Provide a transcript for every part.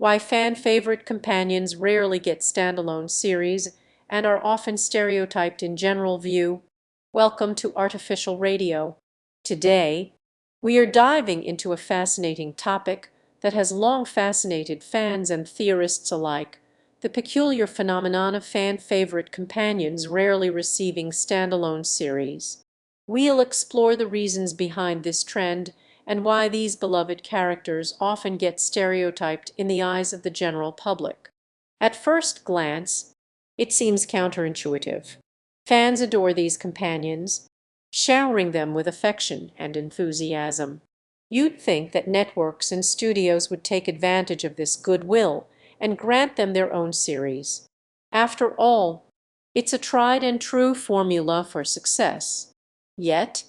Why fan-favorite companions rarely get standalone series and are often stereotyped in general view. Welcome to Artificial Radio. Today, we are diving into a fascinating topic that has long fascinated fans and theorists alike: the peculiar phenomenon of fan-favorite companions rarely receiving standalone series. We'll explore the reasons behind this trend and why these beloved characters often get stereotyped in the eyes of the general public. At first glance, it seems counterintuitive. Fans adore these companions, showering them with affection and enthusiasm. You'd think that networks and studios would take advantage of this goodwill and grant them their own series. After all, it's a tried and true formula for success. Yet,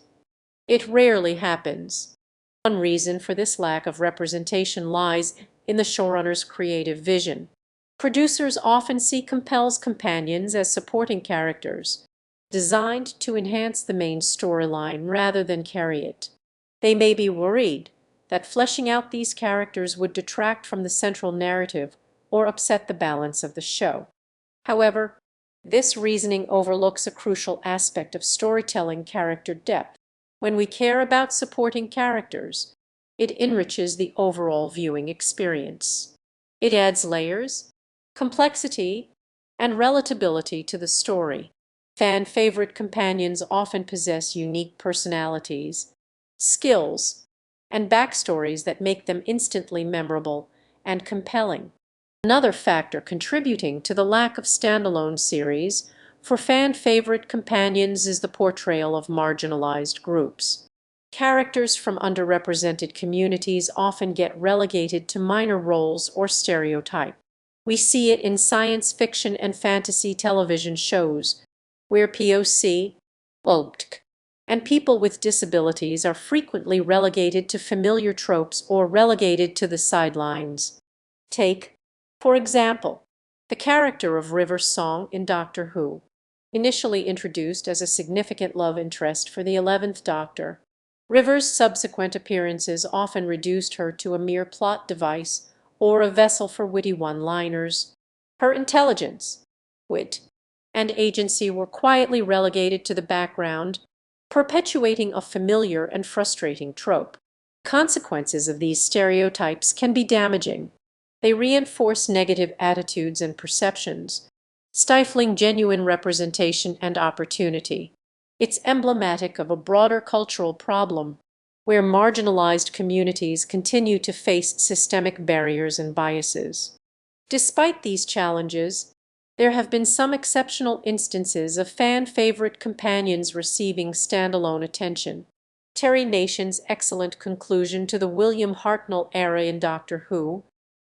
it rarely happens. One reason for this lack of representation lies in the showrunner's creative vision. Producers often see Compel's companions as supporting characters, designed to enhance the main storyline rather than carry it. They may be worried that fleshing out these characters would detract from the central narrative or upset the balance of the show. However, this reasoning overlooks a crucial aspect of storytelling: character depth. When we care about supporting characters, it enriches the overall viewing experience. It adds layers, complexity, and relatability to the story. Fan-favorite companions often possess unique personalities, skills, and backstories that make them instantly memorable and compelling. Another factor contributing to the lack of standalone series for fan-favorite companions is the portrayal of marginalized groups. Characters from underrepresented communities often get relegated to minor roles or stereotype. We see it in science fiction and fantasy television shows, where POC, LGBTQ, and people with disabilities are frequently relegated to familiar tropes or relegated to the sidelines. Take, for example, the character of River Song in Doctor Who. Initially introduced as a significant love interest for the 11th Doctor, River's subsequent appearances often reduced her to a mere plot device or a vessel for witty one-liners. Her intelligence, wit, and agency were quietly relegated to the background, perpetuating a familiar and frustrating trope. Consequences of these stereotypes can be damaging. They reinforce negative attitudes and perceptions, stifling genuine representation and opportunity. It's emblematic of a broader cultural problem where marginalized communities continue to face systemic barriers and biases. Despite these challenges, there have been some exceptional instances of fan-favorite companions receiving standalone attention. Terry Nation's excellent conclusion to the William Hartnell era in Doctor Who,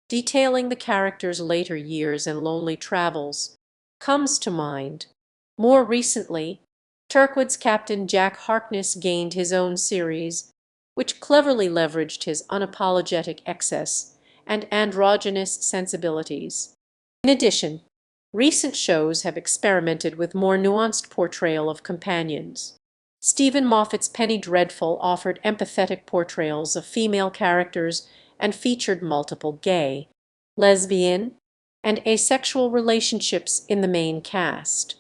detailing the character's later years and lonely travels, comes to mind. More recently, Turkwood's Captain Jack Harkness gained his own series, which cleverly leveraged his unapologetic excess and androgynous sensibilities. In addition, recent shows have experimented with more nuanced portrayal of companions. Stephen Moffat's Penny Dreadful offered empathetic portrayals of female characters and featured multiple gay, lesbian, and asexual relationships in the main cast.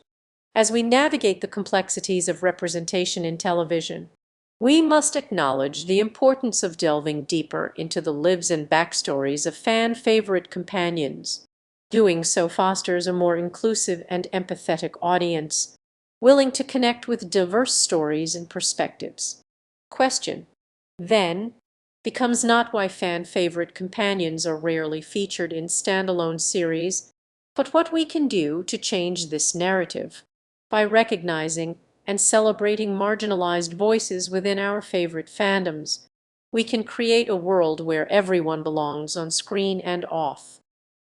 As we navigate the complexities of representation in television, we must acknowledge the importance of delving deeper into the lives and backstories of fan-favorite companions. Doing so fosters a more inclusive and empathetic audience, willing to connect with diverse stories and perspectives. Question, then, becomes not why fan-favorite companions are rarely featured in standalone series, but what we can do to change this narrative. By recognizing and celebrating marginalized voices within our favorite fandoms, we can create a world where everyone belongs on screen and off.